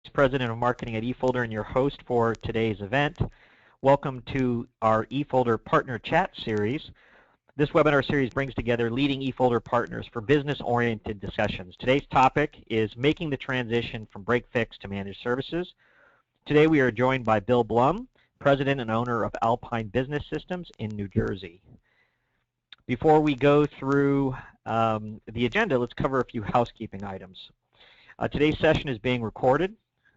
President of Marketing at eFolder and your host for today's event. Welcome to our eFolder Partner Chat Series. This webinar series brings together leading eFolder partners for business-oriented discussions. Today's topic is making the transition from break-fix to managed services. Today we are joined by Bill Blum, President and owner of Alpine Business Systems in New Jersey. Before we go through the agenda, let's cover a few housekeeping items. Today's session is being recorded.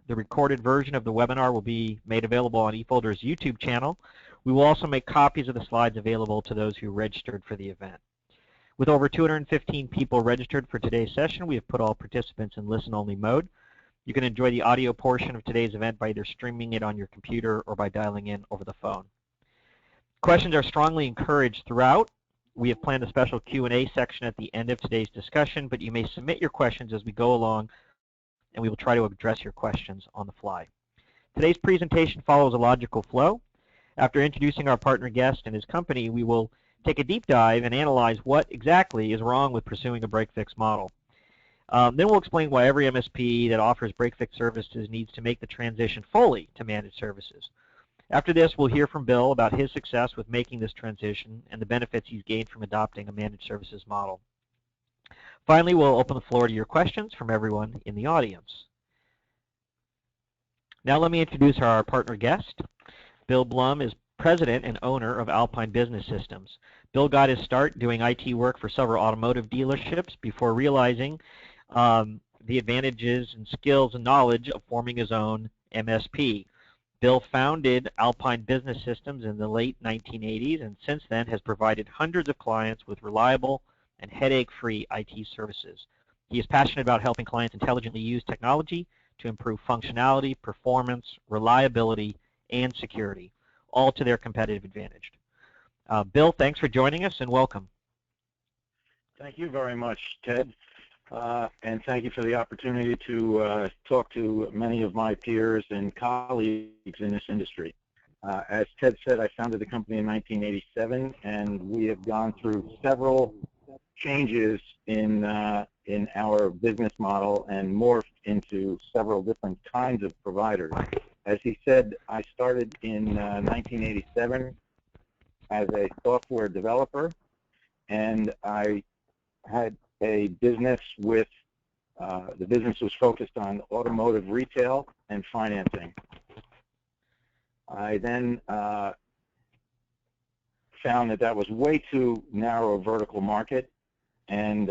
The recorded version of the webinar will be made available on eFolder's YouTube channel. We will also make copies of the slides available to those who registered for the event. With over 215 people registered for today's session, we have put all participants in listen-only mode. You can enjoy the audio portion of today's event by either streaming it on your computer or by dialing in over the phone. Questions are strongly encouraged throughout. We have planned a special Q&A section at the end of today's discussion, but you may submit your questions as we go along, and we will try to address your questions on the fly. Today's presentation follows a logical flow. After introducing our partner guest and his company, we will take a deep dive and analyze what exactly is wrong with pursuing a break-fix model. Then we'll explain why every MSP that offers break-fix services needs to make the transition fully to managed services. After this, we'll hear from Bill about his success with making this transition and the benefits he's gained from adopting a managed services model. Finally, we'll open the floor to your questions from everyone in the audience. Now let me introduce our partner guest. Bill Blum is president and owner of Alpine Business Systems. Bill got his start doing IT work for several automotive dealerships before realizing the advantages and skills and knowledge of forming his own MSP. Bill founded Alpine Business Systems in the late 1980s and since then has provided hundreds of clients with reliable and headache-free IT services. He is passionate about helping clients intelligently use technology to improve functionality, performance, reliability, and security, all to their competitive advantage. Bill, thanks for joining us and welcome. Thank you very much, Ted, and thank you for the opportunity to talk to many of my peers and colleagues in this industry. As Ted said, I founded the company in 1987, and we have gone through several changes in our business model and morphed into several different kinds of providers. As he said, I started in 1987 as a software developer, and I had a business with, the business was focused on automotive retail and financing. I then found that was way too narrow a vertical market, and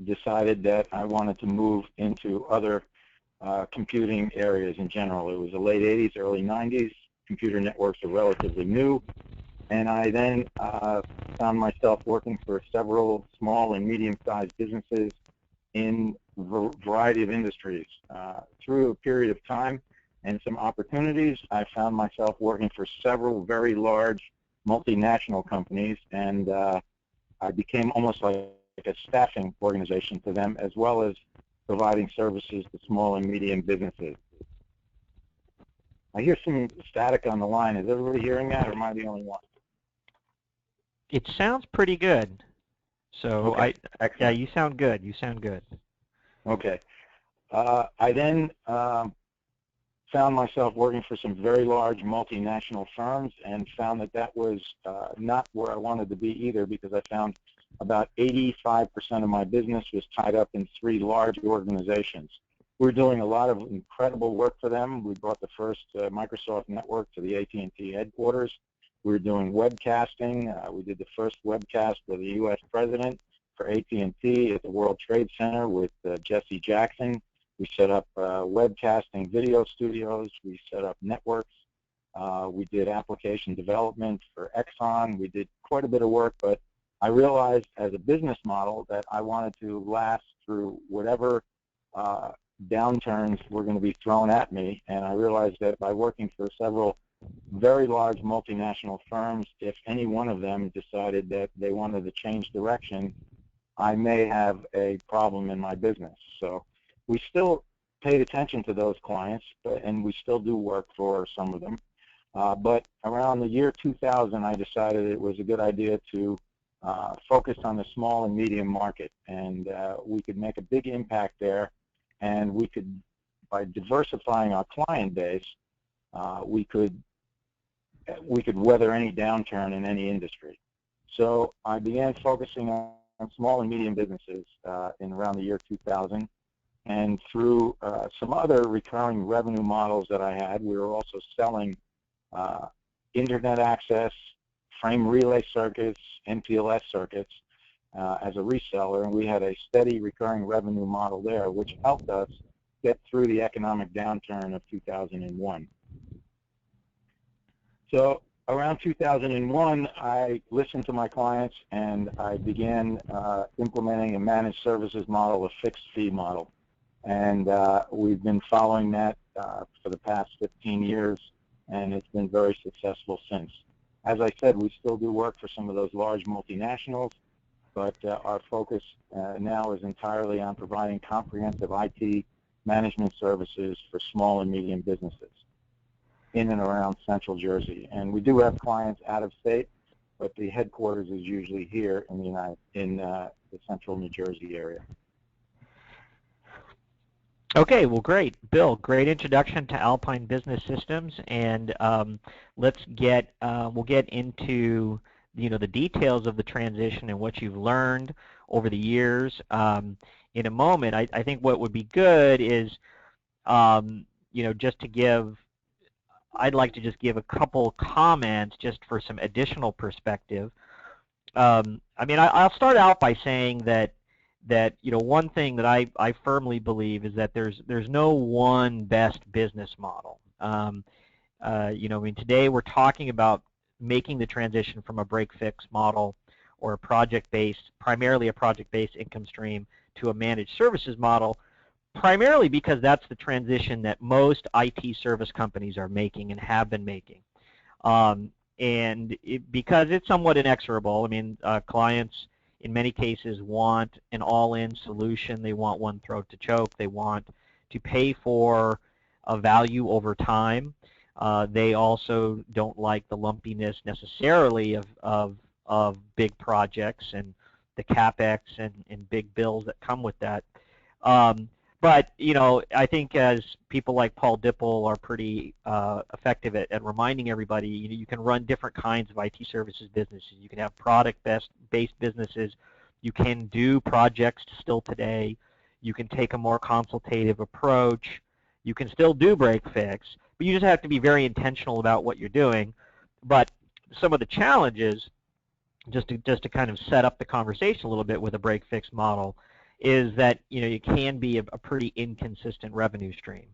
decided that I wanted to move into other computing areas in general. It was the late 80s, early 90s. Computer networks are relatively new. And I then found myself working for several small and medium-sized businesses in a variety of industries. Through a period of time and some opportunities, I found myself working for several very large multinational companies, and I became almost like a staffing organization to them, as well as providing services to small and medium businesses. I hear some static on the line. Is everybody hearing that, or am I the only one? It sounds pretty good. So okay. yeah, you sound good. You sound good. Okay. I then found myself working for some very large multinational firms, and found that was not where I wanted to be either, because I found about 85% of my business was tied up in 3 large organizations. We're doing a lot of incredible work for them. We brought the first Microsoft network to the AT&T headquarters. We were doing webcasting. We did the first webcast with the U.S. President for AT&T at the World Trade Center with Jesse Jackson. We set up webcasting video studios. We set up networks. We did application development for Exxon. We did quite a bit of work, but I realized as a business model that I wanted to last through whatever downturns were going to be thrown at me, and I realized that by working for several very large multinational firms, if any one of them decided that they wanted to change direction, I may have a problem in my business. So we still paid attention to those clients, and we still do work for some of them. But around the year 2000, I decided it was a good idea to focus on the small and medium market, and we could make a big impact there, and we could by diversifying our client base, we could weather any downturn in any industry. So I began focusing on small and medium businesses in around the year 2000, and through some other recurring revenue models that I had, we were also selling internet access, frame relay circuits, MPLS circuits as a reseller, and we had a steady recurring revenue model there, which helped us get through the economic downturn of 2001. So around 2001, I listened to my clients, and I began implementing a managed services model, a fixed fee model. And we've been following that for the past 15 years, and it's been very successful since. As I said, we still do work for some of those large multinationals, but our focus now is entirely on providing comprehensive IT management services for small and medium businesses in and around Central Jersey. And we do have clients out of state, but the headquarters is usually here in the Central New Jersey area. Okay, well, great, Bill. Great introduction to Alpine Business Systems, and we'll get into the details of the transition and what you've learned over the years in a moment. I think what would be good is just to give. I'd like to just give a couple comments just for some additional perspective. I mean, I'll start out by saying that one thing that I firmly believe is that there's no one best business model. I mean, today we're talking about making the transition from a break-fix model or a project-based, primarily a project-based income stream, to a managed services model, primarily because that's the transition that most IT service companies are making and have been making. Because it's somewhat inexorable. I mean, clients in many cases want an all-in solution. They want one throat to choke. They want to pay for a value over time. They also don't like the lumpiness necessarily of big projects and the CapEx and big bills that come with that. But, I think as people like Paul Dipple are pretty effective at reminding everybody, you can run different kinds of IT services businesses. You can have product-based businesses. You can do projects still today. You can take a more consultative approach. You can still do break-fix, but you just have to be very intentional about what you're doing. But some of the challenges, just to kind of set up the conversation a little bit with a break-fix model, is that you can be a pretty inconsistent revenue stream.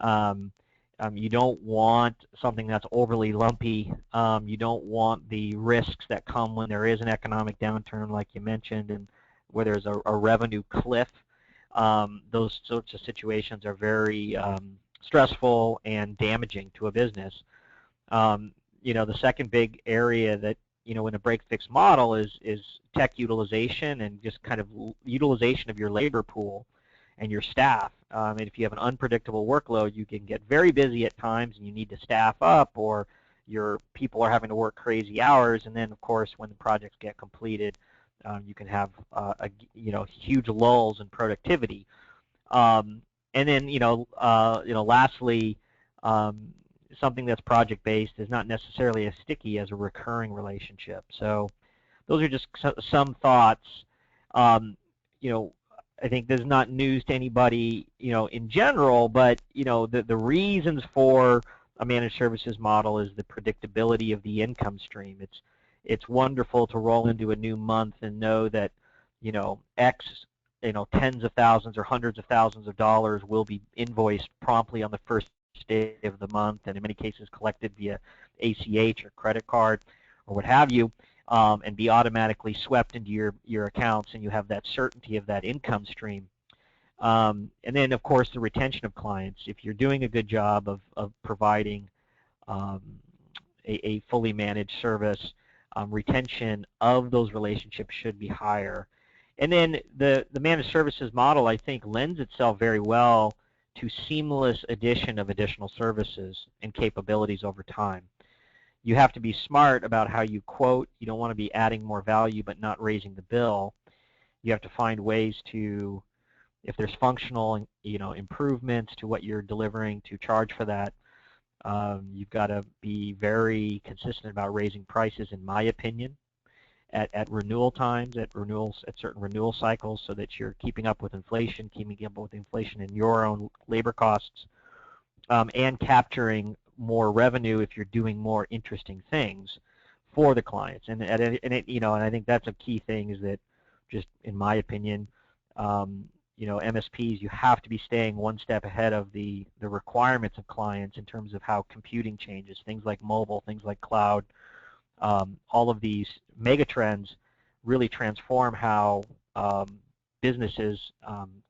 You don't want something that's overly lumpy. You don't want the risks that come when there is an economic downturn, like you mentioned, and where there's a revenue cliff. Those sorts of situations are very stressful and damaging to a business. The second big area that in a break-fix model is tech utilization and just kind of utilization of your labor pool and your staff. And if you have an unpredictable workload, you can get very busy at times and you need to staff up, or your people are having to work crazy hours, and then of course when the projects get completed, you can have huge lulls in productivity. And then lastly, something that's project-based is not necessarily as sticky as a recurring relationship. So those are just some thoughts. I think this is not news to anybody, in general, but, the reasons for a managed services model is the predictability of the income stream. It's wonderful to roll into a new month and know that, X, tens of thousands or hundreds of thousands of dollars will be invoiced promptly on the first day of the month, and in many cases collected via ACH or credit card or what have you, and be automatically swept into your accounts, and you have that certainty of that income stream. And then, of course, the retention of clients. If you're doing a good job of providing a fully managed service, retention of those relationships should be higher. And then the managed services model, I think, lends itself very well to seamless addition of additional services and capabilities over time. You have to be smart about how you quote. You don't want to be adding more value but not raising the bill. You have to find ways to if there's functional, improvements to what you're delivering, to charge for that. You've got to be very consistent about raising prices, in my opinion, at renewal times, at certain renewal cycles, so that you're keeping up with inflation, in your own labor costs, and capturing more revenue if you're doing more interesting things for the clients. And I think that's a key thing, is that, just in my opinion, MSPs, you have to be staying one step ahead of the requirements of clients in terms of how computing changes, things like mobile, things like cloud. All of these megatrends really transform how businesses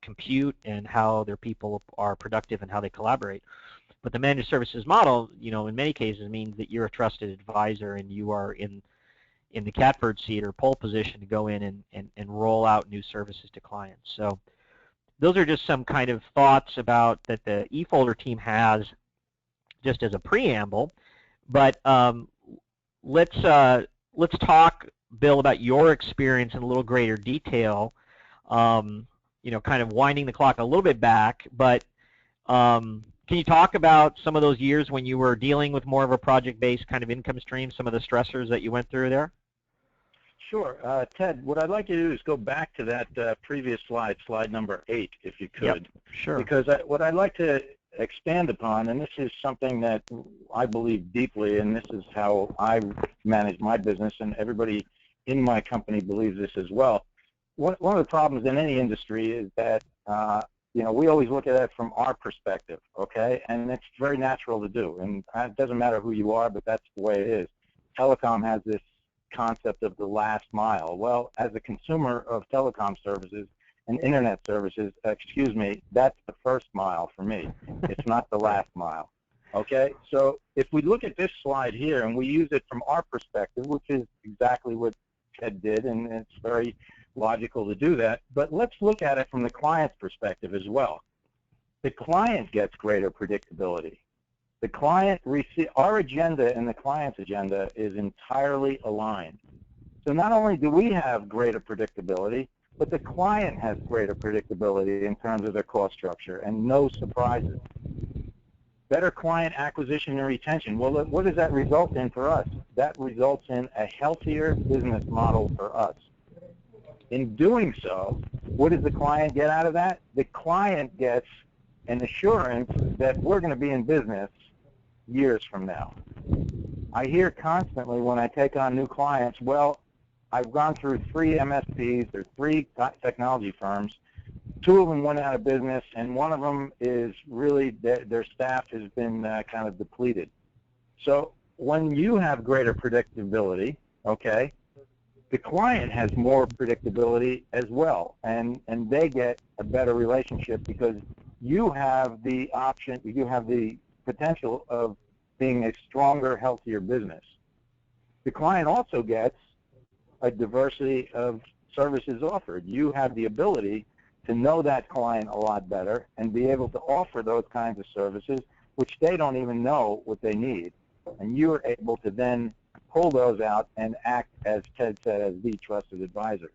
compute and how their people are productive and how they collaborate. But the managed services model, in many cases means that you're a trusted advisor and you are in the catbird seat or pole position to go in and roll out new services to clients. So those are just some kind of thoughts about that the eFolder team has, just as a preamble. But let's talk, Bill, about your experience in a little greater detail. Kind of winding the clock a little bit back, but can you talk about some of those years when you were dealing with more of a project-based kind of income stream, some of the stressors that you went through there? Sure. Ted, what I'd like you to do is go back to that previous slide number 8, if you could. Yep, sure. Because what I'd like to expand upon, and this is something that I believe deeply, and this is how I manage my business, and everybody in my company believes this as well. One of the problems in any industry is that we always look at it from our perspective, okay? And it's very natural to do, and it doesn't matter who you are, but that's the way it is. Telecom has this concept of the last mile. Well, as a consumer of telecom services and internet services, that's the first mile for me. It's not the last mile. Okay? So if we look at this slide here and we use it from our perspective, which is exactly what Ted did, and it's very logical to do that, but let's look at it from the client's perspective as well. The client gets greater predictability. The client our agenda and the client's agenda is entirely aligned. So not only do we have greater predictability, but the client has greater predictability in terms of their cost structure and no surprises. Better client acquisition and retention. Well, what does that result in for us? That results in a healthier business model for us. In doing so, what does the client get out of that? The client gets an assurance that we're going to be in business years from now. I hear constantly when I take on new clients, well, I've gone through 3 MSPs, there's 3 technology firms, 2 of them went out of business, and one of them is really, their staff has been kind of depleted. So when you have greater predictability, okay, the client has more predictability as well, and they get a better relationship because you have the option, you have the potential of being a stronger, healthier business. The client also gets a diversity of services offered. You have the ability to know that client a lot better and be able to offer those kinds of services which they don't even know what they need. And you're able to then pull those out and act, as Ted said, as the trusted advisor.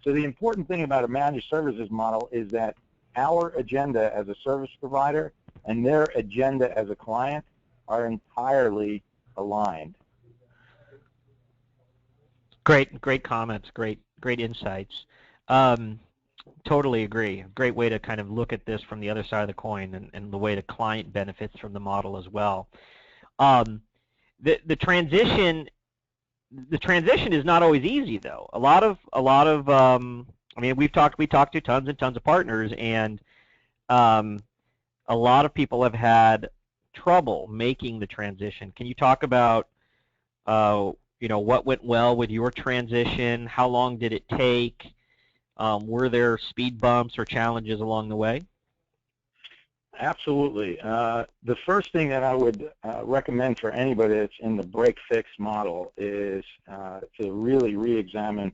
So the important thing about a managed services model is that our agenda as a service provider and their agenda as a client are entirely aligned. Great comments, great insights. Totally agree. Great way to kind of look at this from the other side of the coin, and the way the client benefits from the model as well. The transition is not always easy, though. A lot of I mean, we talked to tons and tons of partners, and a lot of people have had trouble making the transition. Can you talk about what went well with your transition? How long did it take? Were there speed bumps or challenges along the way? Absolutely. The first thing that I would recommend for anybody that's in the break-fix model is to really re-examine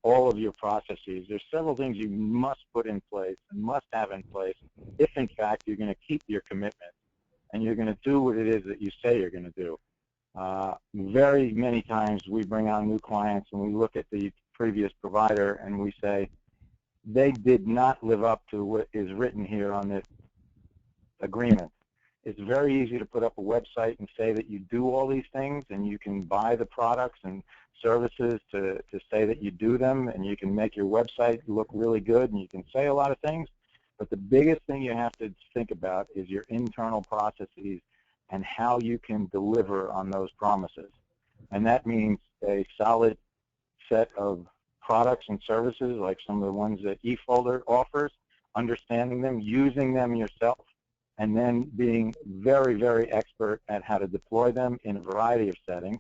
all of your processes. There's several things you must put in place and must have in place if, in fact, you're going to keep your commitment and you're going to do what it is that you say you're going to do. Very many times we bring on new clients and we look at the previous provider and we say, they did not live up to what is written here on this agreement. It's very easy to put up a website and say that you do all these things, and you can buy the products and services to say that you do them, and you can make your website look really good, and you can say a lot of things. But the biggest thing you have to think about is your internal processes and how you can deliver on those promises. And that means a solid set of products and services, like some of the ones that eFolder offers, understanding them, using them yourself, and then being very, very expert at how to deploy them in a variety of settings.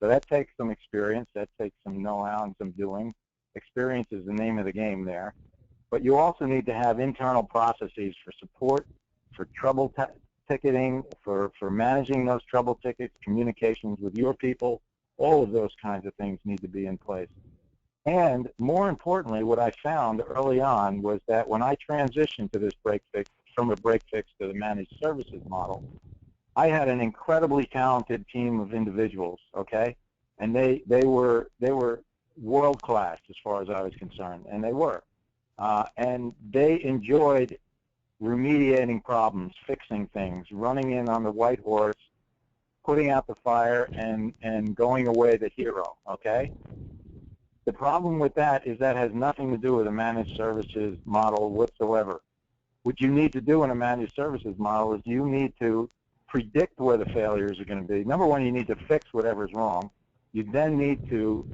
So that takes some experience, that takes some know-how and some doing. Experience is the name of the game there. But you also need to have internal processes for support, for trouble ticketing, for managing those trouble tickets, communications with your people. All of those kinds of things need to be in place. And more importantly, what I found early on was that when I transitioned to this break fix, from a break fix to the managed services model, I had an incredibly talented team of individuals, okay? And they were world class as far as I was concerned, and they were. And they enjoyed remediating problems, fixing things, running in on the white horse, putting out the fire, and going away the hero, okay? The problem with that is that has nothing to do with a managed services model whatsoever. What you need to do in a managed services model is you need to predict where the failures are going to be. Number one, you need to fix whatever's wrong. You then need to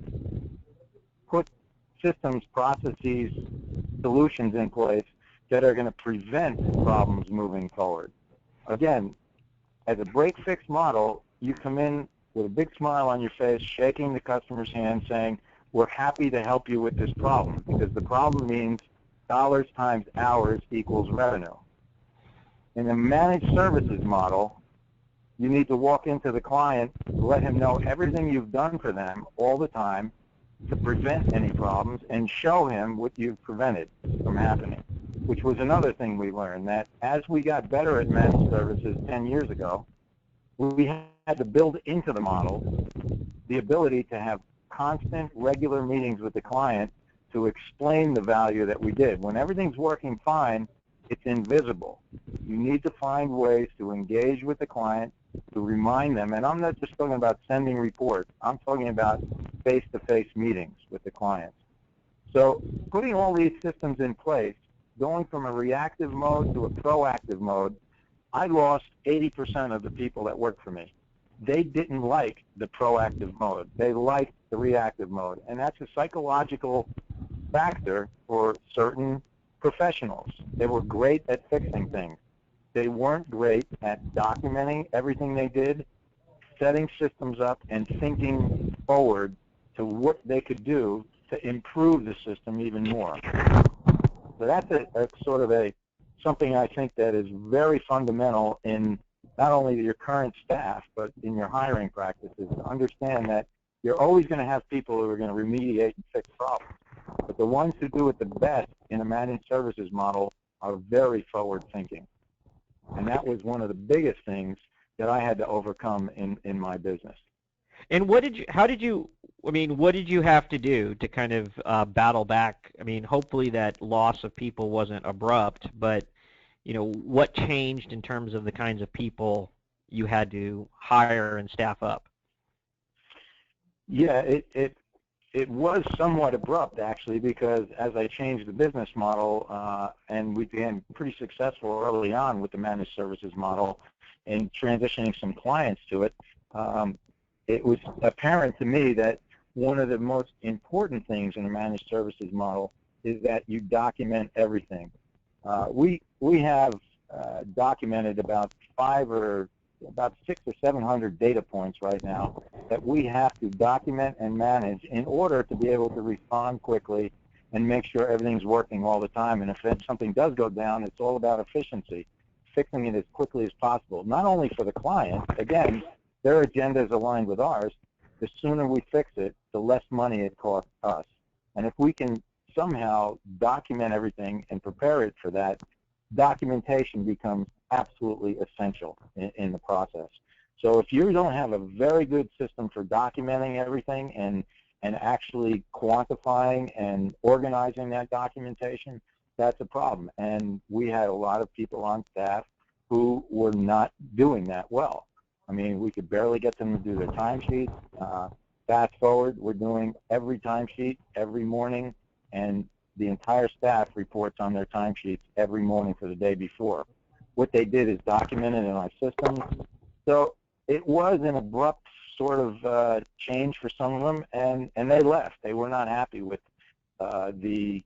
put systems, processes, solutions in place that are going to prevent problems moving forward. Again, as a break-fix model, you come in with a big smile on your face, shaking the customer's hand, saying, we're happy to help you with this problem, because the problem means dollars times hours equals revenue. In a managed services model, you need to walk into the client, let him know everything you've done for them all the time to prevent any problems, and show him what you've prevented from happening, which was another thing we learned, that as we got better at managed services 10 years ago, we had to build into the model the ability to have constant, regular meetings with the client to explain the value that we did. When everything's working fine, it's invisible. You need to find ways to engage with the client, to remind them, and I'm not just talking about sending reports, I'm talking about face-to-face meetings with the clients. So putting all these systems in place, going from a reactive mode to a proactive mode, I lost 80% of the people that worked for me. They didn't like the proactive mode. They liked the reactive mode. And that's a psychological factor for certain professionals. They were great at fixing things. They weren't great at documenting everything they did, setting systems up, and thinking forward to what they could do to improve the system even more. So that's a sort of something I think that is very fundamental in not only your current staff, but in your hiring practices, to understand that you're always going to have people who are going to remediate and fix problems. But the ones who do it the best in a managed services model are very forward-thinking. And that was one of the biggest things that I had to overcome in my business. And what did you have to do to kind of battle back? I mean, hopefully that loss of people wasn't abrupt, but what changed in terms of the kinds of people you had to hire and staff up? Yeah, it was somewhat abrupt, actually, because as I changed the business model, and we became pretty successful early on with the managed services model and transitioning some clients to it, it was apparent to me that one of the most important things in a managed services model is that you document everything. We have documented about 600 or 700 data points right now that we have to document and manage in order to be able to respond quickly and make sure everything's working all the time. And if something does go down, it's all about efficiency, fixing it as quickly as possible, not only for the client. Again, their agenda is aligned with ours. The sooner we fix it, the less money it costs us. And if we can somehow document everything and prepare it for that, documentation becomes absolutely essential in the process. So if you don't have a very good system for documenting everything and actually quantifying and organizing that documentation, that's a problem. And we had a lot of people on staff who were not doing that well. I mean, we could barely get them to do their timesheets. Fast forward, we're doing every timesheet every morning, and the entire staff reports on their timesheets every morning for the day before. What they did is documented in our system. So it was an abrupt sort of change for some of them, and they left. They were not happy with the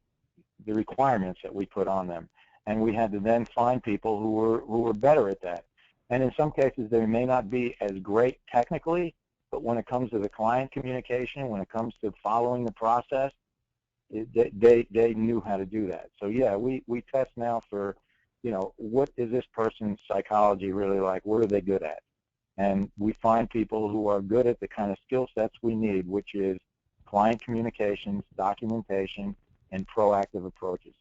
requirements that we put on them, and we had to then find people who were better at that. And in some cases, they may not be as great technically, but when it comes to the client communication, when it comes to following the process, they knew how to do that. So yeah, we test now for, you know, what is this person's psychology really like? What are they good at? And we find people who are good at the kind of skill sets we need, which is client communications, documentation, and proactive approaches.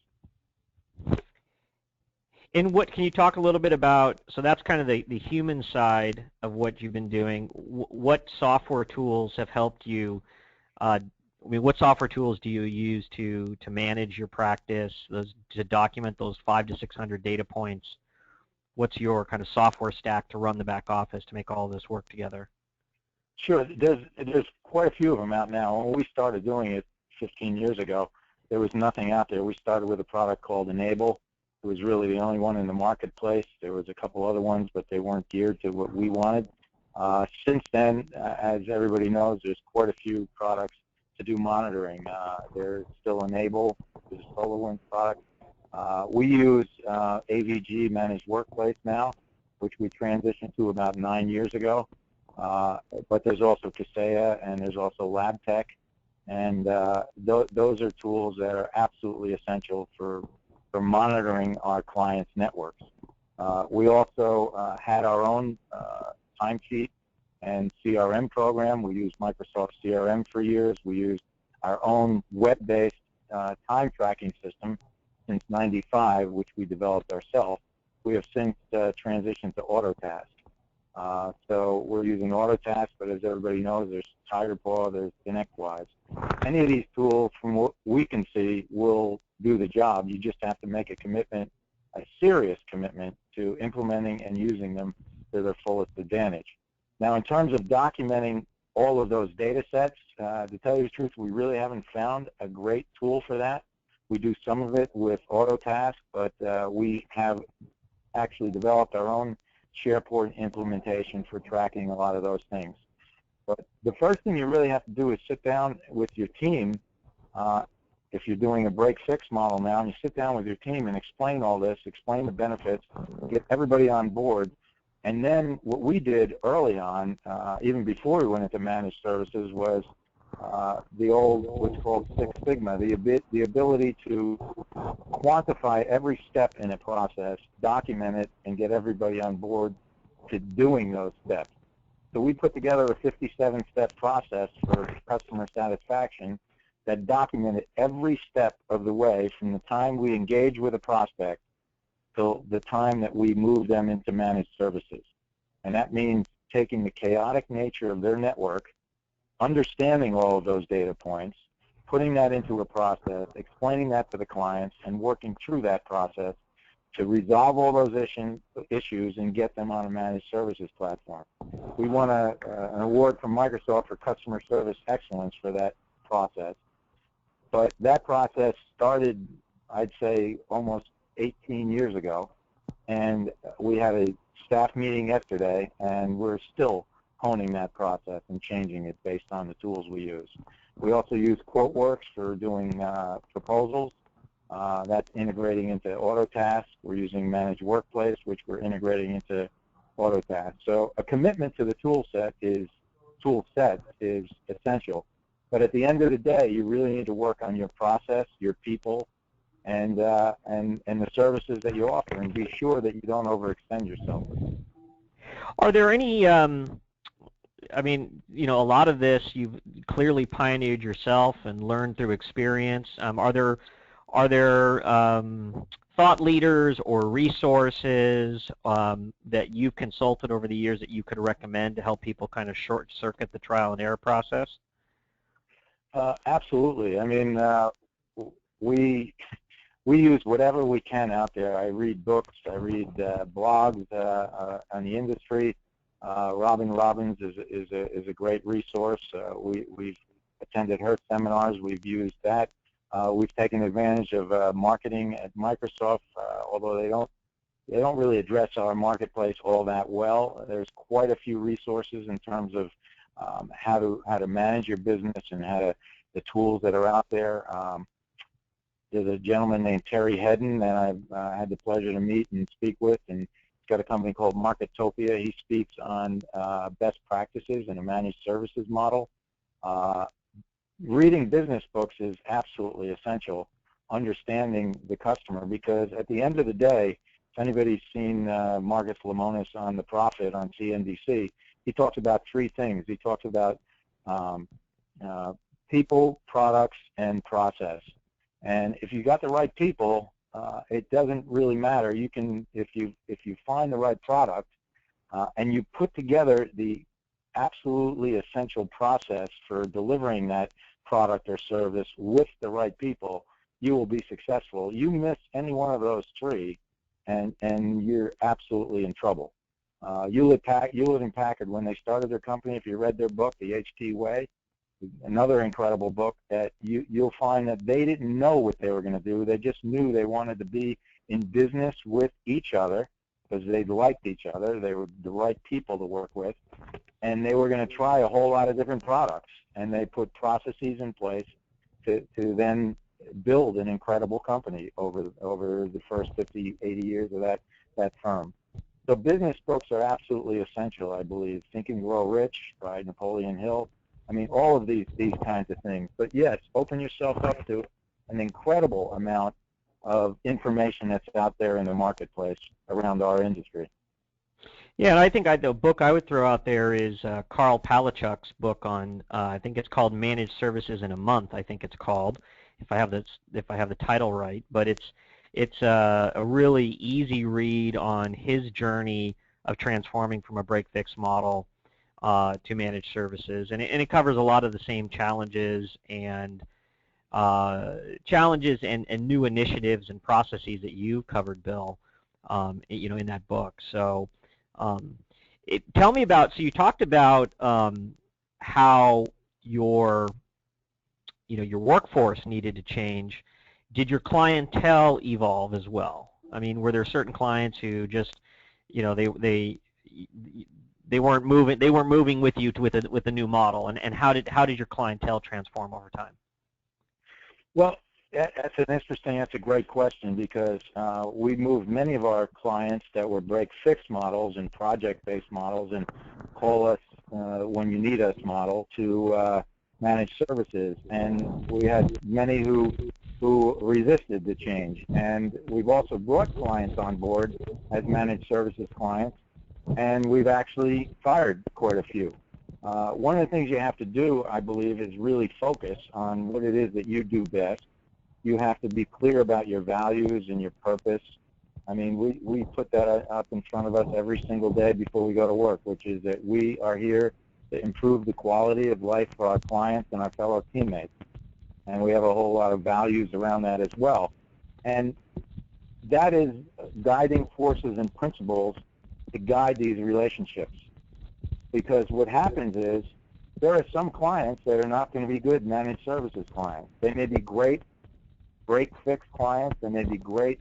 And what can you talk a little bit about, so that's kind of the human side of what you've been doing. What software tools have helped you, I mean, what software tools do you use to manage your practice, to document those 500 to 600 data points? What's your kind of software stack to run the back office to make all this work together? Sure, there's quite a few of them out now. When we started doing it 15 years ago, there was nothing out there. We started with a product called Enable. It was really the only one in the marketplace. There was a couple other ones, but they weren't geared to what we wanted. Since then, as everybody knows, there's quite a few products to do monitoring. There's still Enable, there's a SolarWinds product. We use AVG Managed Workplace now, which we transitioned to about 9 years ago. But there's also Kaseya, and there's also LabTech, and those are tools that are absolutely essential for monitoring our clients' networks. We also had our own timesheet and CRM program. We used Microsoft CRM for years. We used our own web-based time tracking system since '95, which we developed ourselves. We have since transitioned to Autotask. So we're using Autotask, but as everybody knows, there's TigerPaw, there's ConnectWise. Any of these tools, from what we can see, will do the job. You just have to make a commitment, a serious commitment, to implementing and using them to their fullest advantage. Now, in terms of documenting all of those data sets, to tell you the truth, we really haven't found a great tool for that. We do some of it with Autotask, but we have actually developed our own SharePoint implementation for tracking a lot of those things. But the first thing you really have to do is sit down with your team. If you're doing a break-fix model now, and you sit down with your team and explain all this, explain the benefits, get everybody on board. And then what we did early on, even before we went into managed services, was the old, what's called Six Sigma, the ability to quantify every step in a process, document it, and get everybody on board to doing those steps. So we put together a 57-step process for customer satisfaction that documented every step of the way from the time we engage with a prospect till the time that we move them into managed services. And that means taking the chaotic nature of their network, understanding all of those data points, putting that into a process, explaining that to the clients, and working through that process to resolve all those issues and get them on a managed services platform. We won an award from Microsoft for customer service excellence for that process. But that process started, I'd say, almost 18 years ago, and we had a staff meeting yesterday, and we're still honing that process and changing it based on the tools we use. We also use QuoteWorks for doing proposals. That's integrating into Autotask. We're using Managed Workplace, which we're integrating into Autotask. So a commitment to the tool set is essential. But at the end of the day, you really need to work on your process, your people, and the services that you offer, and be sure that you don't overextend yourself. Are there any, I mean, you know, a lot of this you've clearly pioneered yourself and learned through experience. Are there thought leaders or resources that you've consulted over the years that you could recommend to help people kind of short-circuit the trial and error process? Absolutely. I mean, we use whatever we can out there. I read books. I read blogs on the industry. Robin Robbins is a great resource. We've attended her seminars. We've used that. We've taken advantage of marketing at Microsoft, although they don't really address our marketplace all that well. There's quite a few resources in terms of how to manage your business and the tools that are out there. There's a gentleman named Terry Hedden that I've had the pleasure to meet and speak with, and he's got a company called Marketopia. He speaks on best practices in a managed services model. Reading business books is absolutely essential, understanding the customer, because at the end of the day, if anybody's seen Marcus Lemonis on The Profit on CNBC, he talks about three things. He talks about people, products, and process. And if you got the right people, it doesn't really matter. You can, if you find the right product and you put together the absolutely essential process for delivering that product or service with the right people, you will be successful. You miss any one of those three, and you're absolutely in trouble. Hewlett and Packard, when they started their company, if you read their book, The HT Way, another incredible book, that you'll find that they didn't know what they were going to do. They just knew they wanted to be in business with each other because they liked each other. They were the right people to work with, and they were going to try a whole lot of different products. And they put processes in place to then build an incredible company over the first 50, 80 years of that firm. So business books are absolutely essential, I believe. Think and Grow Rich by Napoleon Hill. I mean, all of these kinds of things. But yes, open yourself up to an incredible amount of information that's out there in the marketplace around our industry. Yeah, and I think the book I would throw out there is Carl Palachuk's book on, I think it's called Managed Services in a Month. I think it's called, if I have the title right. But it's a really easy read on his journey of transforming from a break-fix model to managed services, and it covers a lot of the same challenges and new initiatives and processes that you covered, Bill, in that book. So tell me about, so you talked about how your workforce needed to change. Did your clientele evolve as well? I mean, were there certain clients who just, they weren't moving with you with the new model, and how did your clientele transform over time? Well, that's a great question, because we moved many of our clients that were break-fix models and project-based models and call us when you need us model to managed services, and we had many who resisted the change, and we've also brought clients on board as managed services clients, and we've actually fired quite a few. One of the things you have to do, I believe, is really focus on what it is that you do best. You have to be clear about your values and your purpose. I mean, we put that up in front of us every single day before we go to work, which is that we are here to improve the quality of life for our clients and our fellow teammates. And we have a whole lot of values around that as well. And that is guiding forces and principles to guide these relationships. Because what happens is there are some clients that are not going to be good managed services clients. They may be great break-fix clients, they may be great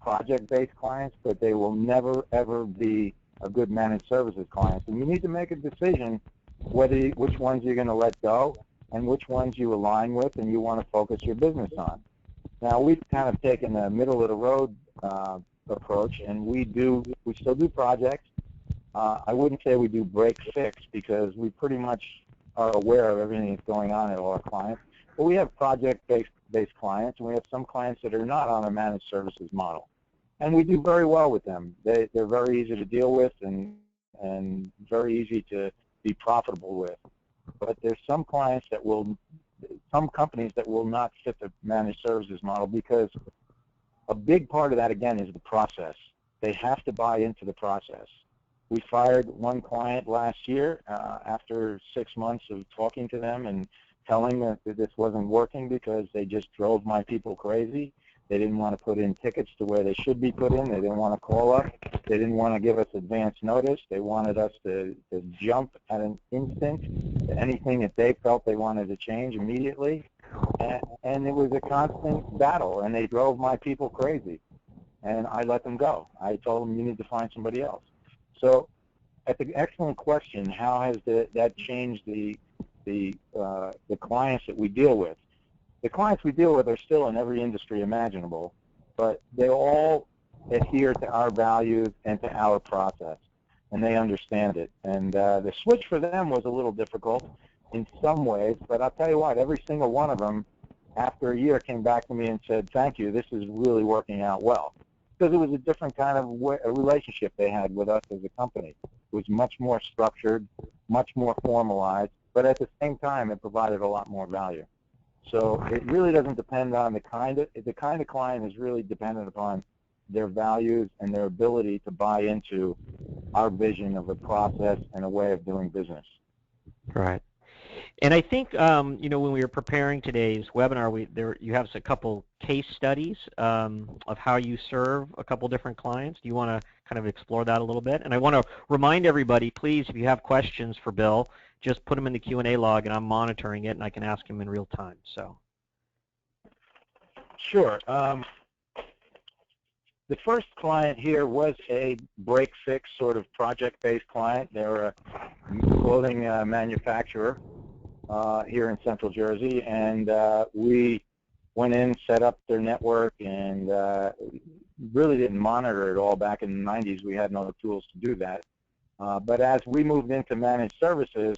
project-based clients, but they will never, ever be a good managed services client. And you need to make a decision which ones you're going to let go and which ones you align with and you want to focus your business on. Now, we've kind of taken a middle-of-the-road approach, and we still do projects. I wouldn't say we do break-fix because we pretty much are aware of everything that's going on at all our clients. But we have project-based clients, and we have some clients that are not on a managed services model. And we do very well with them. They're very easy to deal with and very easy to be profitable with. But there's some companies that will not fit the managed services model, because a big part of that, again, is the process. They have to buy into the process. We fired one client last year after 6 months of talking to them and telling them that this wasn't working because they just drove my people crazy. They didn't want to put in tickets to where they should be put in. They didn't want to call us. They didn't want to give us advance notice. They wanted us to jump at an instant to anything that they felt they wanted to change immediately. And it was a constant battle, and they drove my people crazy. And I let them go. I told them, you need to find somebody else. So at the excellent question, how has that changed the clients that we deal with? The clients we deal with are still in every industry imaginable, but they all adhere to our values and to our process, and they understand it. And the switch for them was a little difficult in some ways, but I'll tell you what, every single one of them, after a year, came back to me and said, thank you, this is really working out well. Because it was a different kind of relationship they had with us as a company. It was much more structured, much more formalized, but at the same time, it provided a lot more value. So it really doesn't depend on the kind of client is really dependent upon their values and their ability to buy into our vision of a process and a way of doing business. Right. And I think, you know, when we were preparing today's webinar, you have a couple case studies of how you serve a couple different clients. Do you want to kind of explore that a little bit? And I want to remind everybody, please, if you have questions for Bill, just put them in the Q&A log, and I'm monitoring it, and I can ask him in real time. So. Sure. The first client here was a break-fix sort of project-based client. They were a clothing manufacturer here in Central Jersey, and we went in, set up their network, and really didn't monitor it all back in the 90s. We had no tools to do that. But as we moved into managed services,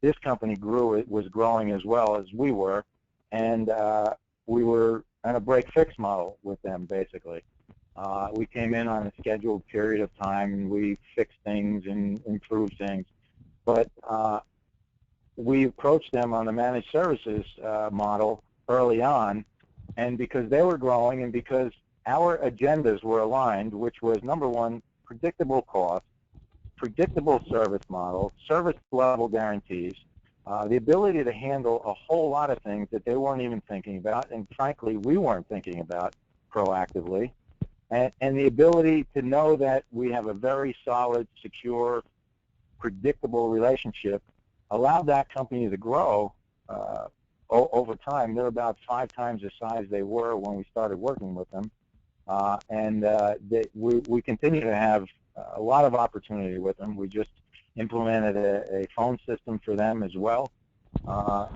this company grew. It was growing as well as we were, and we were on a break-fix model with them, basically. We came in on a scheduled period of time, and we fixed things and improved things. But we approached them on the managed services model early on, and because they were growing and because our agendas were aligned, which was, number one, predictable cost, predictable service model, service level guarantees, the ability to handle a whole lot of things that they weren't even thinking about, and frankly, we weren't thinking about proactively, and the ability to know that we have a very solid, secure, predictable relationship allowed that company to grow over time. They're about 5 times the size they were when we started working with them, and we continue to have a lot of opportunity with them. We just implemented a phone system for them as well,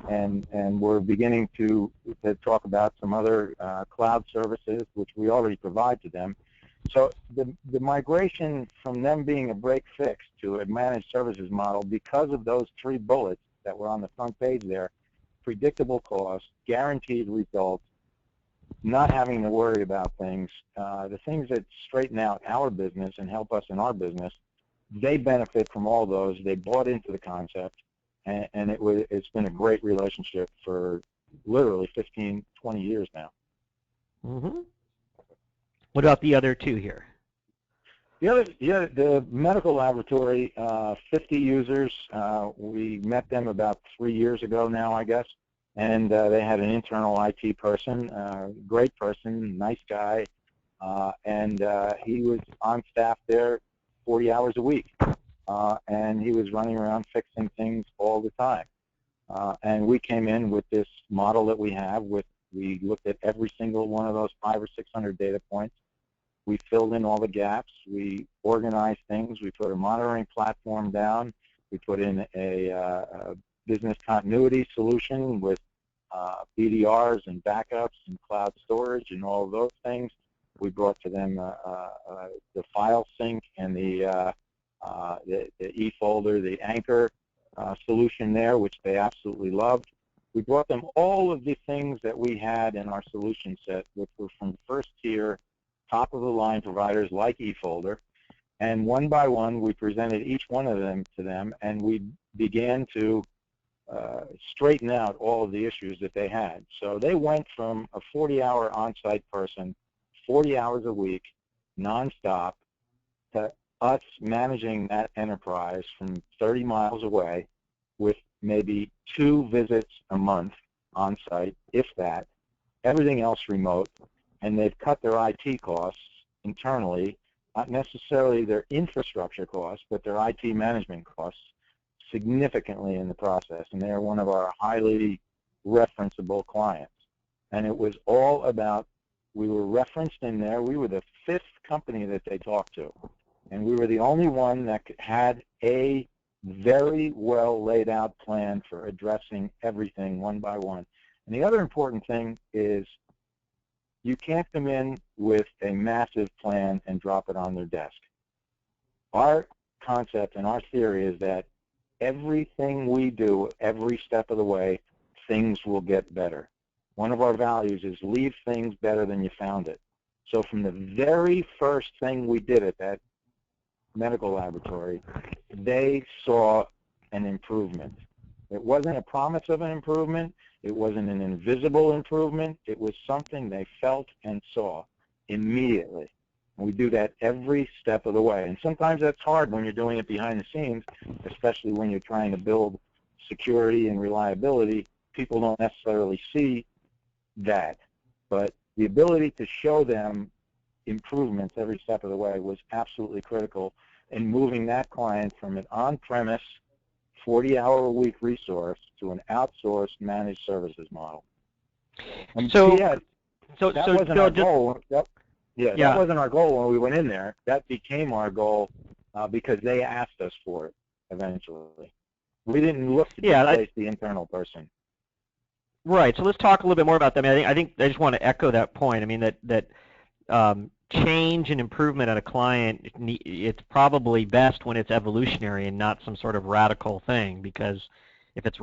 and we're beginning to talk about some other cloud services which we already provide to them. So the migration from them being a break-fix to a managed services model, because of those 3 bullets that were on the front page there, predictable cost, guaranteed results, not having to worry about things, the things that straighten out our business and help us in our business, they benefit from all those. They bought into the concept, and it's been a great relationship for literally 15, 20 years now. Mm-hmm. What about the other 2 here? The medical laboratory, 50 users. We met them about 3 years ago now, I guess, and they had an internal IT person, great person, nice guy, and he was on staff there 40 hours a week, and he was running around fixing things all the time. And we came in with this model that we have. We looked at every single one of those 500 or 600 data points. We filled in all the gaps. We organized things. We put a monitoring platform down. We put in a business continuity solution with BDRs and backups and cloud storage and all of those things. We brought to them the file sync and the eFolder, the Anchor solution there, which they absolutely loved. We brought them all of the things that we had in our solution set, which were from first tier, top-of-the-line providers like eFolder, and one by one we presented each one of them to them, and we began to straighten out all of the issues that they had. So they went from a 40-hour on-site person, 40 hours a week, nonstop, to us managing that enterprise from 30 miles away with maybe 2 visits a month on site, if that, everything else remote, and they've cut their IT costs internally, not necessarily their infrastructure costs, but their IT management costs significantly in the process, and they are one of our highly referenceable clients. And it was all about, we were referenced in there, we were the 5th company that they talked to, and we were the only one that had a very well laid out plan for addressing everything one by one. And the other important thing is you can't come in with a massive plan and drop it on their desk. Our concept and our theory is that everything we do, every step of the way, things will get better. One of our values is leave things better than you found it. So from the very first thing we did at that medical laboratory, they saw an improvement. It wasn't a promise of an improvement. It wasn't an invisible improvement. It was something they felt and saw immediately. And we do that every step of the way. And sometimes that's hard when you're doing it behind the scenes, especially when you're trying to build security and reliability. People don't necessarily see that. But the ability to show them improvements every step of the way was absolutely critical in moving that client from an on-premise 40-hour-a-week resource to an outsourced managed services model. And so, that wasn't our goal. That wasn't our goal when we went in there. That became our goal because they asked us for it eventually. We didn't look to replace the internal person. Right. So let's talk a little bit more about that. I think I just want to echo that point. I mean that change and improvement at a client, it's probably best when it's evolutionary and not some sort of radical thing, because if it's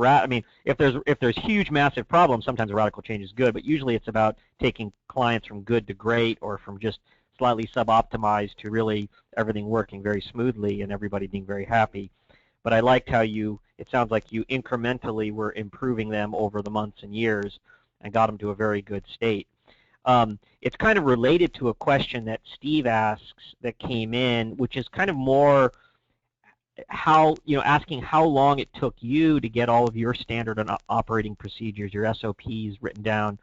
if there's huge massive problems, sometimes a radical change is good, but usually it's about taking clients from good to great, or from just slightly sub-optimized to really everything working very smoothly and everybody being very happy. But I liked how it sounds like you incrementally were improving them over the months and years and got them to a very good state. It's kind of related to a question that Steve asks that came in, which is kind of more asking how long it took you to get all of your standard and operating procedures, your SOPs written down.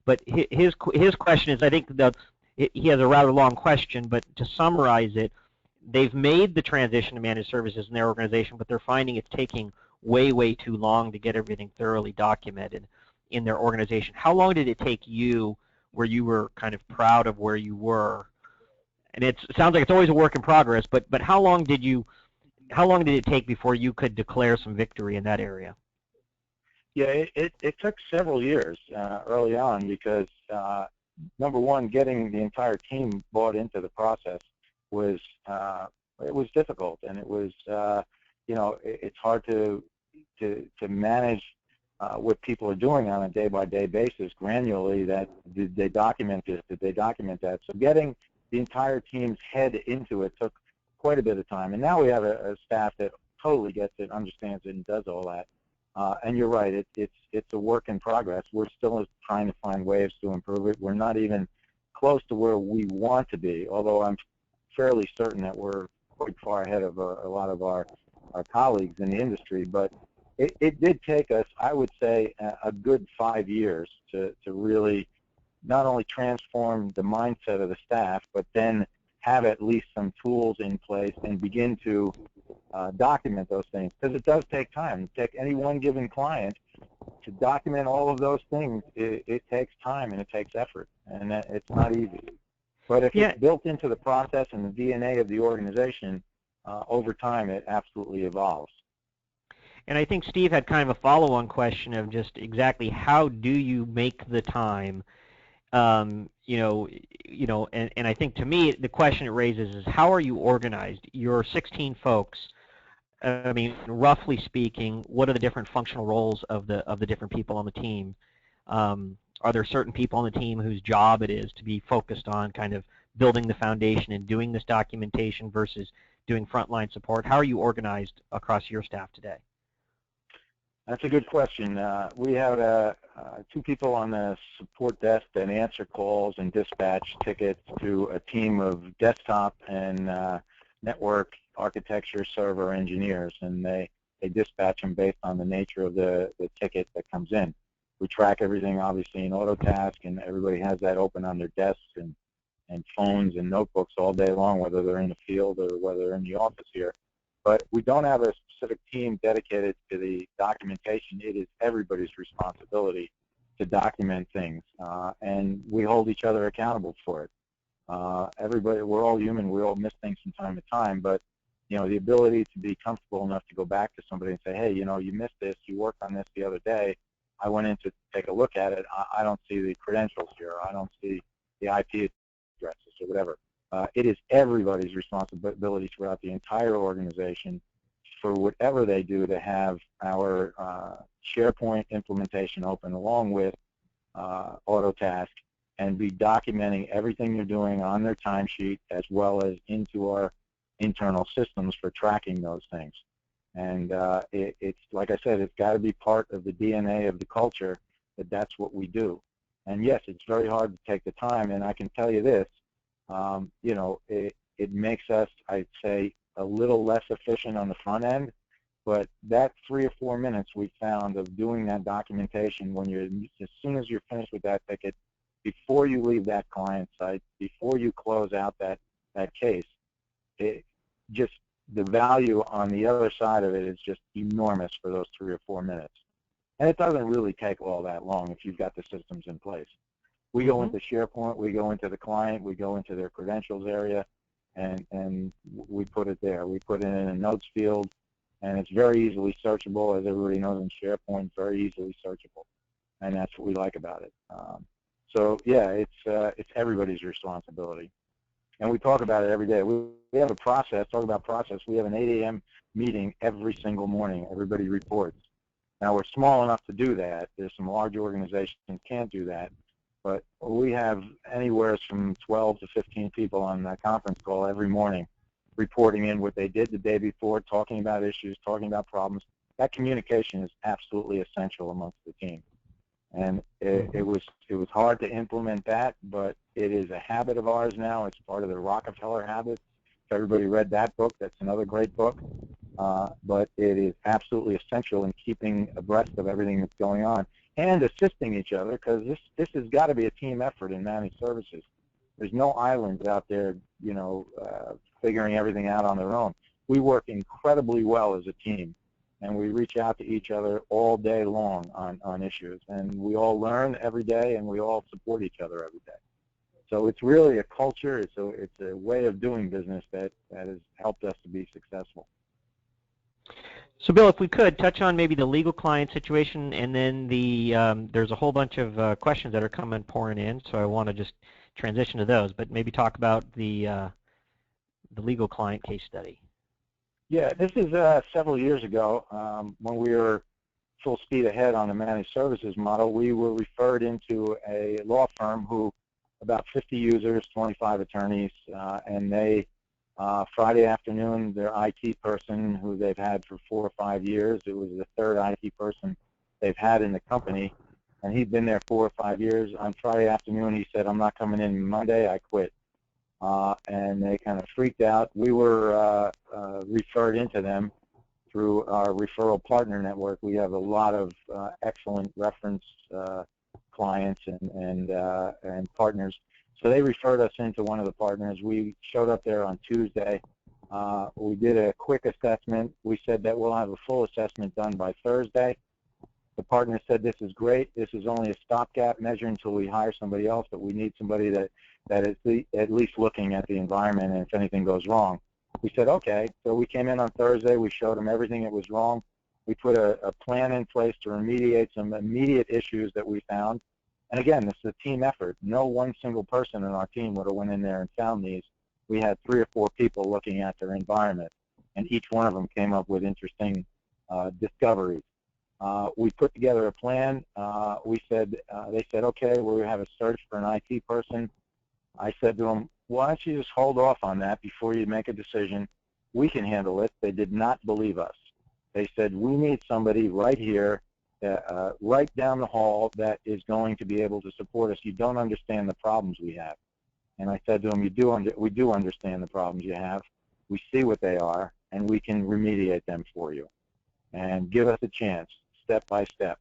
But his question is, I think he has a rather long question, but to summarize it, they've made the transition to managed services in their organization, but they're finding it's taking way, way too long to get everything thoroughly documented in their organization. How long did it take you where you were kind of proud of where you were? And it sounds like it's always a work in progress, but how long did it take before you could declare some victory in that area? Yeah, it took several years early on because, number one, getting the entire team bought into the process was difficult, and it was it's hard to manage what people are doing on a day-by-day basis granularly. That did they document this? Did they document that? So getting the entire team's head into it took quite a bit of time. And now we have a staff that totally gets it, understands it, and does all that. And you're right, it's a work in progress. We're still trying to find ways to improve it. We're not even close to where we want to be, although I'm fairly certain that we're quite far ahead of a lot of our colleagues in the industry. But it did take us, I would say, a good 5 years to really not only transform the mindset of the staff, but then have at least some tools in place and begin to document those things, because it does take time. Take any one given client to document all of those things. It takes time and it takes effort, and it's not easy. But if it's built into the process and the DNA of the organization, over time it absolutely evolves. And I think Steve had kind of a follow-on question of just exactly how do you make the time, and I think to me the question it raises is how are you organized? You're 16 folks. I mean, roughly speaking, what are the different functional roles of the different people on the team? Are there certain people on the team whose job it is to be focused on kind of building the foundation and doing this documentation versus doing frontline support? How are you organized across your staff today? That's a good question. We have 2 people on the support desk that answer calls and dispatch tickets to a team of desktop and network architecture server engineers, and they they dispatch them based on the nature of the ticket that comes in. We track everything, obviously, in Autotask, and everybody has that open on their desks and phones and notebooks all day long, whether they're in the field or whether they're in the office here. But we don't have a specific team dedicated to the documentation. It is everybody's responsibility to document things, and we hold each other accountable for it. Everybody, we're all human. We all miss things from time to time, but the ability to be comfortable enough to go back to somebody and say, hey, you missed this. You worked on this the other day. I went in to take a look at it. I don't see the credentials here. I don't see the IP addresses or whatever. It is everybody's responsibility throughout the entire organization for whatever they do to have our SharePoint implementation open along with Autotask and be documenting everything they're doing on their timesheet as well as into our internal systems for tracking those things. And it's like I said, it's got to be part of the DNA of the culture that that's what we do. And yes, it's very hard to take the time, and I can tell you this, it makes us, I'd say, a little less efficient on the front end, but that 3 or 4 minutes we found of doing that documentation as soon as you're finished with that ticket, before you leave that client site, before you close out that case, the value on the other side of it is just enormous for those 3 or 4 minutes. And it doesn't really take all that long if you've got the systems in place. We go into SharePoint, we go into the client, we go into their credentials area, and we put it there. We put it in a notes field, and it's very easily searchable. As everybody knows in SharePoint, very easily searchable. And that's what we like about it. So yeah, it's everybody's responsibility. And we talk about it every day. We have a process, talk about process. We have an 8 a.m. meeting every single morning. Everybody reports. Now, we're small enough to do that. There's some large organizations that can't do that. But we have anywhere from 12 to 15 people on that conference call every morning reporting in what they did the day before, talking about issues, talking about problems. That communication is absolutely essential amongst the team. And it was hard to implement that, but it is a habit of ours now. It's part of the Rockefeller habits. If everybody read that book, that's another great book. But it is absolutely essential in keeping abreast of everything that's going on and assisting each other, because this has got to be a team effort in managed services. There's no islands out there, figuring everything out on their own. We work incredibly well as a team, and we reach out to each other all day long on issues. And we all learn every day, and we all support each other every day. So it's really a culture. It's a way of doing business that has helped us to be successful. So, Bill, if we could touch on maybe the legal client situation, and then there's a whole bunch of questions that are pouring in, so I want to just transition to those, but maybe talk about the legal client case study. Yeah, this is several years ago when we were full speed ahead on the managed services model. We were referred into a law firm who about 50 users, 25 attorneys, and they Friday afternoon, their IT person, who they've had for 4 or 5 years, it was the third IT person they've had in the company, and he'd been there 4 or 5 years. On Friday afternoon, he said, I'm not coming in Monday, I quit. And they kind of freaked out. We were referred into them through our referral partner network. We have a lot of excellent reference clients and partners. So they referred us into one of the partners. We showed up there on Tuesday. We did a quick assessment. We said that we'll have a full assessment done by Thursday. The partner said, this is great. This is only a stopgap measure until we hire somebody else, but we need somebody that is at least looking at the environment and if anything goes wrong. We said, okay. So we came in on Thursday. We showed them everything that was wrong. We put a plan in place to remediate some immediate issues that we found. And again, this is a team effort. No one single person in our team would have went in there and found these. We had 3 or 4 people looking at their environment, and each one of them came up with interesting discoveries. We put together a plan. They said, okay, we're going to have a search for an IT person. I said to them, why don't you just hold off on that before you make a decision? We can handle it. They did not believe us. They said, we need somebody right here, right down the hall, that is going to be able to support us. You don't understand the problems we have. And I said to them, we do understand the problems you have. We see what they are, and we can remediate them for you. and give us a chance, step by step.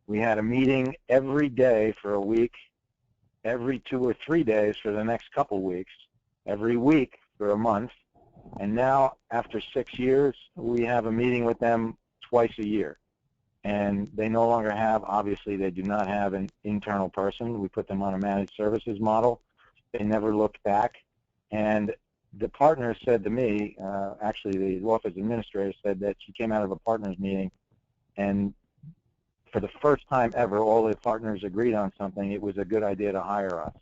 We had a meeting every day for a week, every 2 or 3 days for the next couple weeks, every week for a month, and now after 6 years, we have a meeting with them twice a year. And they no longer have, obviously they do not have an internal person. We put them on a managed services model. They never looked back. And the partner said to me, actually the office administrator said that she came out of a partners meeting, and for the first time ever, all the partners agreed on something. It was a good idea to hire us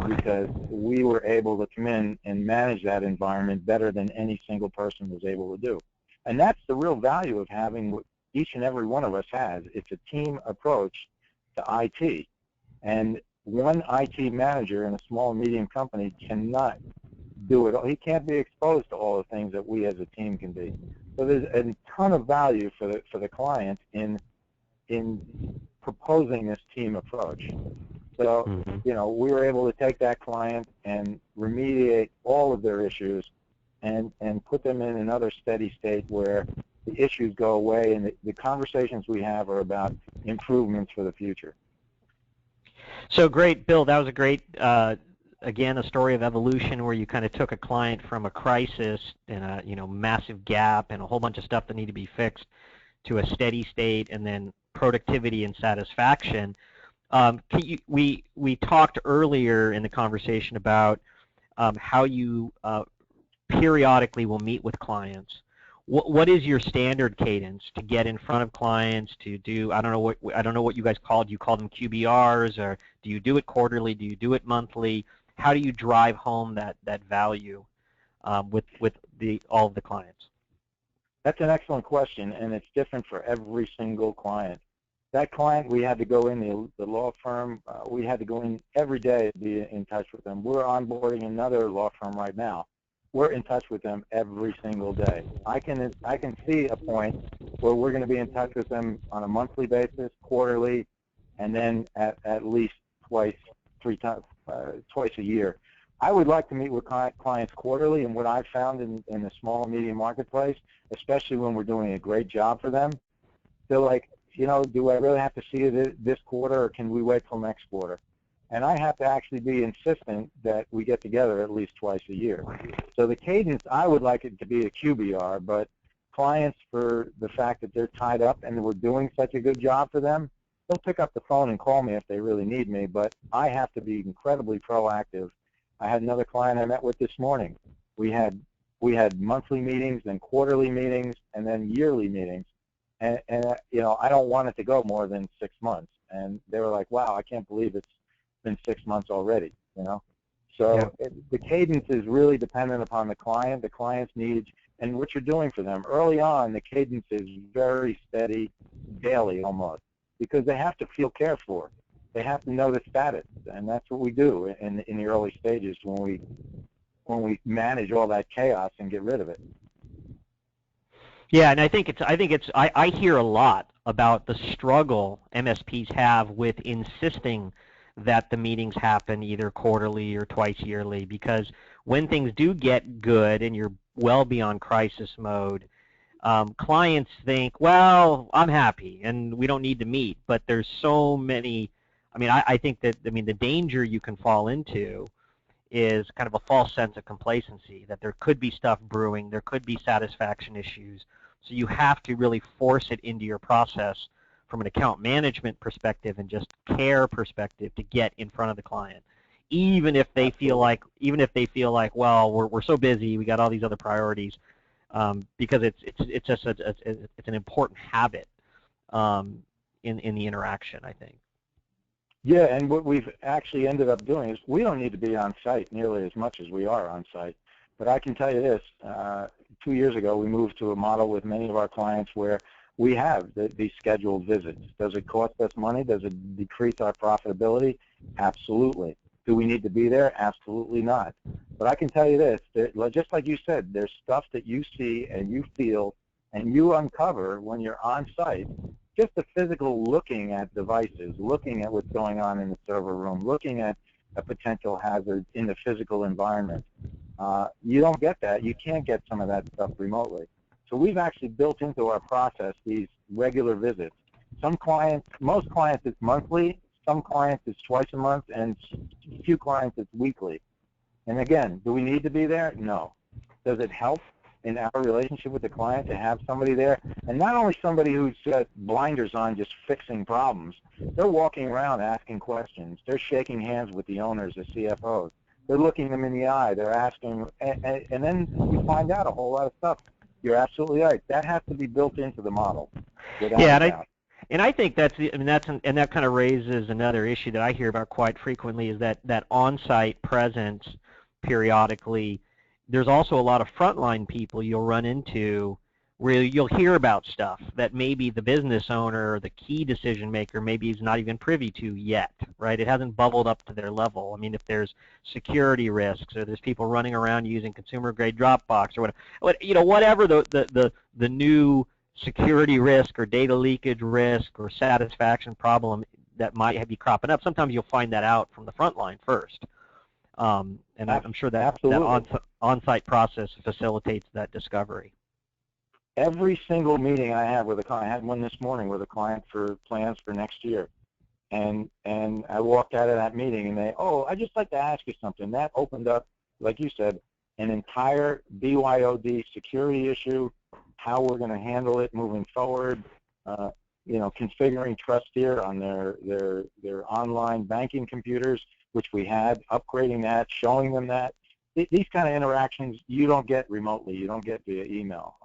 because we were able to come in and manage that environment better than any single person was able to do. And that's the real value of having what each and every one of us has. It's a team approach to IT. And one IT manager in a small and medium company cannot do it all. He can't be exposed to all the things that we as a team can be. So there's a ton of value for the client in proposing this team approach. So, you know, we were able to take that client and remediate all of their issues and put them in another steady state where the issues go away and the conversations we have are about improvements for the future. So great, Bill. That was a great, again, a story of evolution where you kind of took a client from a crisis and a massive gap and a whole bunch of stuff that needed to be fixed to a steady state and then productivity and satisfaction. We talked earlier in the conversation about how you periodically will meet with clients. What is your standard cadence to get in front of clients to do? I don't know what you guys called. Do you call them QBRs, or do you do it quarterly? Do you do it monthly? How do you drive home that value with all of the clients? That's an excellent question, and it's different for every single client. That client, we had to go in, the law firm, we had to go in every day to be in touch with them. We're onboarding another law firm right now. We're in touch with them every single day. I can see a point where we're going to be in touch with them on a monthly basis, quarterly, and then at least twice a year. I would like to meet with clients quarterly, and what I've found in the small and medium marketplace, especially when we're doing a great job for them, they're like, you know, do I really have to see it this quarter, or can we wait till next quarter? And I have to actually be insistent that we get together at least twice a year. So the cadence, I would like it to be a QBR, but clients, for the fact that they're tied up and we're doing such a good job for them, they'll pick up the phone and call me if they really need me, but I have to be incredibly proactive. I had another client I met with this morning. We had monthly meetings, then quarterly meetings, and then yearly meetings. And you know, I don't want it to go more than 6 months. And they were like, wow, I can't believe it's been 6 months already, you know. So yeah. The cadence is really dependent upon the client's needs, and what you're doing for them. Early on, the cadence is very steady, daily almost, because they have to feel cared for. They have to know the status, and that's what we do in the early stages when we manage all that chaos and get rid of it. Yeah, and I hear a lot about the struggle MSPs have with insisting that the meetings happen either quarterly or twice yearly, because when things do get good and you're well beyond crisis mode, clients think, well, I'm happy and we don't need to meet. But there's so many. I think that the danger you can fall into is kind of a false sense of complacency, that there could be stuff brewing, there could be satisfaction issues. So you have to really force it into your process from an account management perspective and just care perspective to get in front of the client, even if they feel like, well, we're so busy, we got all these other priorities, because it's just it's an important habit in the interaction, I think. Yeah, and what we've actually ended up doing is we don't need to be on site nearly as much as we are on site. But I can tell you this, 2 years ago we moved to a model with many of our clients where we have these scheduled visits. Does it cost us money? Does it decrease our profitability? Absolutely. Do we need to be there? Absolutely not. But I can tell you this, just like you said, there's stuff that you see and you feel and you uncover when you're on site. Just the physical looking at devices, looking at what's going on in the server room, looking at a potential hazard in the physical environment. You don't get that. You can't get some of that stuff remotely. So we've actually built into our process these regular visits. Some clients, most clients it's monthly, some clients it's twice a month, and a few clients it's weekly. And again, do we need to be there? No. Does it help in our relationship with the client to have somebody there? And not only somebody who's got blinders on just fixing problems. They're walking around asking questions. They're shaking hands with the owners, the CFOs. They're looking them in the eye. They're asking, and then you find out a whole lot of stuff. You're absolutely right. That has to be built into the model, without a doubt. And I think that kind of raises another issue that I hear about quite frequently is that on-site presence periodically. There's also a lot of frontline people you'll run into where you'll hear about stuff that maybe the business owner or the key decision maker maybe is not even privy to yet, right? It hasn't bubbled up to their level. I mean, if there's security risks or there's people running around using consumer-grade Dropbox or whatever the new security risk or data leakage risk or satisfaction problem that might be cropping up, sometimes you'll find that out from the front line first. And I'm sure that on-site process facilitates that discovery. Every single meeting I have with a client, I had one this morning with a client for plans for next year, and I walked out of that meeting and I'd just like to ask you something. That opened up, like you said, an entire BYOD security issue, how we're going to handle it moving forward, configuring Trusteer on their online banking computers, which we had, upgrading that, showing them that. These kind of interactions you don't get remotely. You don't get via email.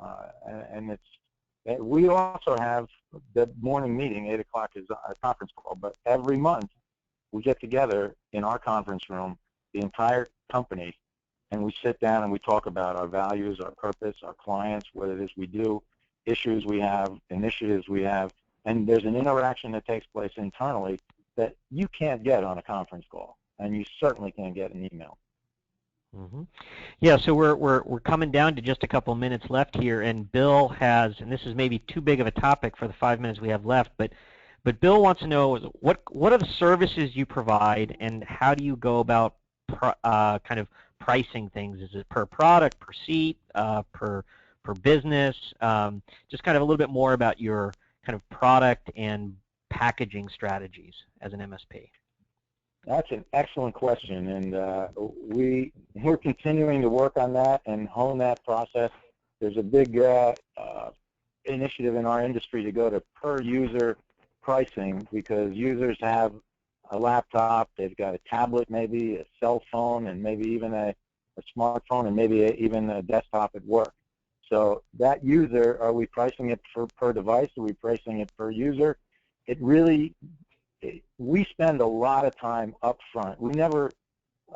We also have the morning meeting, 8 o'clock is a conference call, but every month we get together in our conference room, the entire company, and we sit down and we talk about our values, our purpose, our clients, what it is we do, issues we have, initiatives we have, and there's an interaction that takes place internally that you can't get on a conference call, and you certainly can't get an email. Mm-hmm. Yeah, so we're coming down to just a couple minutes left here, and Bill has, and this is maybe too big of a topic for the 5 minutes we have left, but Bill wants to know what are the services you provide, and how do you go about kind of pricing things? Is it per product, per seat, per business? Just kind of a little bit more about your kind of product and packaging strategies as an MSP. That's an excellent question, and we're continuing to work on that and hone that process. There's a big initiative in our industry to go to per-user pricing because users have a laptop, they've got a tablet maybe, a cell phone, and maybe even a smartphone, and maybe even a desktop at work. So that user, are we pricing it per device? Are we pricing it per user? We spend a lot of time up front. We never,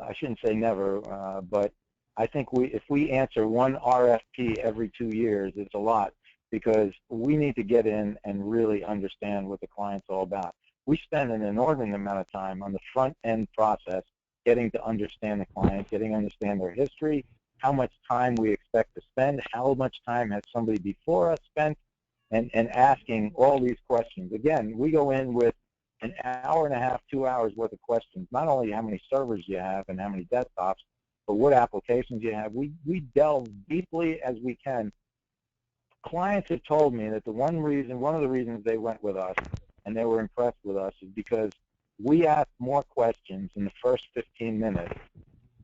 I shouldn't say never, but I think if we answer one RFP every 2 years, it's a lot because we need to get in and really understand what the client's all about. We spend an inordinate amount of time on the front-end process getting to understand the client, getting to understand their history, how much time we expect to spend, how much time has somebody before us spent, and asking all these questions. Again, we go in with an hour and a half, 2 hours worth of questions, not only how many servers you have and how many desktops, but what applications you have. We delve deeply as we can. Clients have told me that one of the reasons they went with us and they were impressed with us is because we asked more questions in the first 15 minutes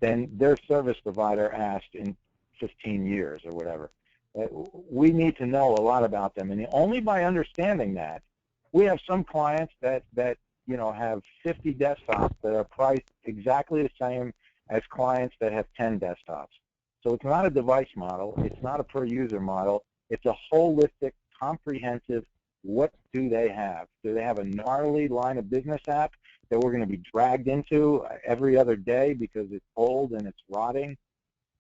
than their service provider asked in 15 years or whatever. We need to know a lot about them, and only by understanding that. We have some clients that have 50 desktops that are priced exactly the same as clients that have 10 desktops. So it's not a device model. It's not a per-user model. It's a holistic, comprehensive, what do they have? Do they have a gnarly line of business app that we're going to be dragged into every other day because it's old and it's rotting?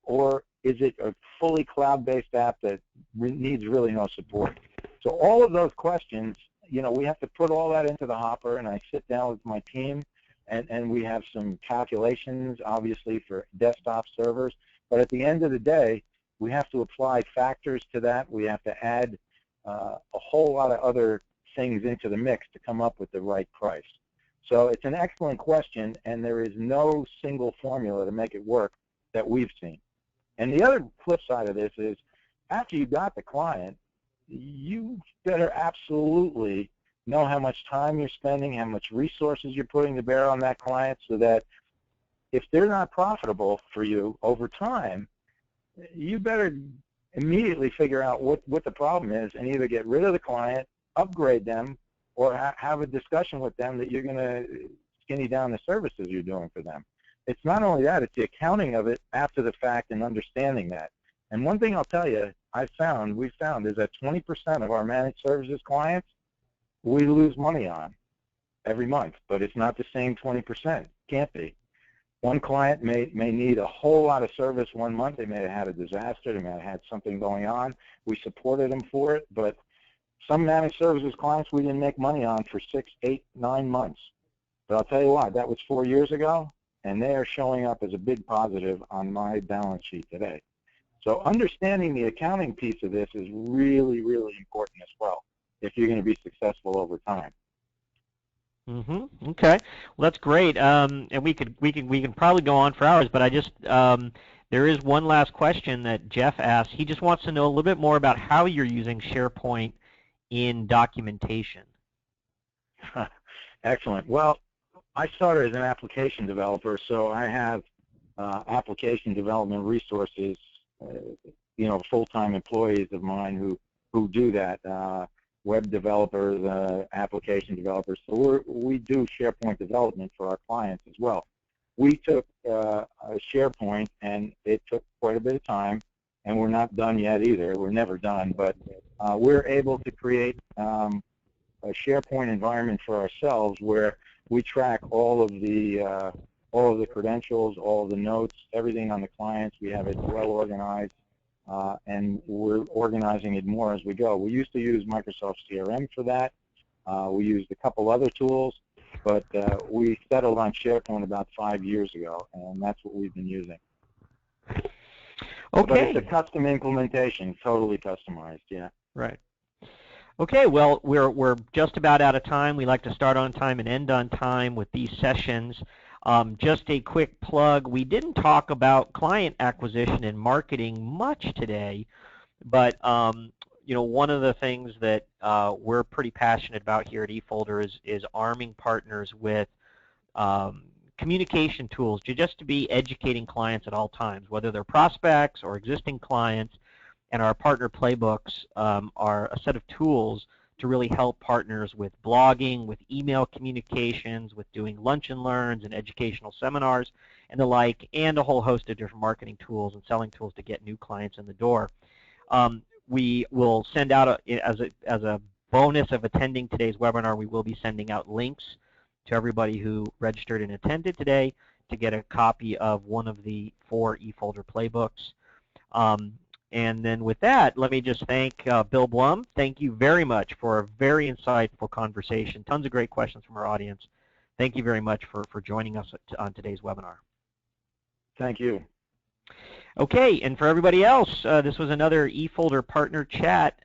Or is it a fully cloud-based app that needs really no support? So all of those questions, we have to put all that into the hopper, and I sit down with my team, and we have some calculations, obviously, for desktop servers. But at the end of the day, we have to apply factors to that. We have to add a whole lot of other things into the mix to come up with the right price. So it's an excellent question, and there is no single formula to make it work that we've seen. And the other flip side of this is, after you got the client, you better absolutely know how much time you're spending, how much resources you're putting to bear on that client, so that if they're not profitable for you over time, you better immediately figure out what the problem is and either get rid of the client, upgrade them, or have a discussion with them that you're going to skinny down the services you're doing for them. It's not only that, it's the accounting of it after the fact and understanding that. And one thing I'll tell you, we found is that 20% of our managed services clients, we lose money on every month, but it's not the same 20%. Can't be. One client may need a whole lot of service one month. They may have had a disaster. They may have had something going on. We supported them for it, but some managed services clients we didn't make money on for 6, 8, 9 months. But I'll tell you what, that was 4 years ago, and they are showing up as a big positive on my balance sheet today. So understanding the accounting piece of this is really, really important as well if you're going to be successful over time. Okay, well that's great, and we can probably go on for hours, but I just there is one last question that Jeff asked. He just wants to know a little bit more about how you're using SharePoint in documentation. Excellent. Well, I started as an application developer, so I have application development resources, full-time employees of mine who do that. Web developers, application developers. So we do SharePoint development for our clients as well. We took SharePoint, and it took quite a bit of time, and we're not done yet either. We're never done, but we're able to create a SharePoint environment for ourselves where we track all of the credentials, all of the notes, everything on the clients. We have it well organized. And we're organizing it more as we go. We used to use Microsoft CRM for that. We used a couple other tools, but we settled on SharePoint about 5 years ago, and that's what we've been using. Okay. But it's a custom implementation, totally customized, yeah. Right. Okay, well, we're just about out of time. We like to start on time and end on time with these sessions. Just a quick plug, we didn't talk about client acquisition and marketing much today, but one of the things that we're pretty passionate about here at eFolder is arming partners with communication tools just to be educating clients at all times, whether they're prospects or existing clients, and our partner playbooks are a set of tools to really help partners with blogging, with email communications, with doing lunch and learns and educational seminars and the like, and a whole host of different marketing tools and selling tools to get new clients in the door. We will send out, as a bonus of attending today's webinar, we will be sending out links to everybody who registered and attended today to get a copy of one of the 4 eFolder playbooks. And then with that, let me just thank Bill Blum. Thank you very much for a very insightful conversation. Tons of great questions from our audience. Thank you very much for joining us on today's webinar. Thank you. Okay, and for everybody else, this was another eFolder Partner Chat.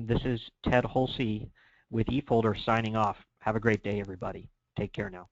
This is Ted Hulsy with eFolder signing off. Have a great day, everybody. Take care now.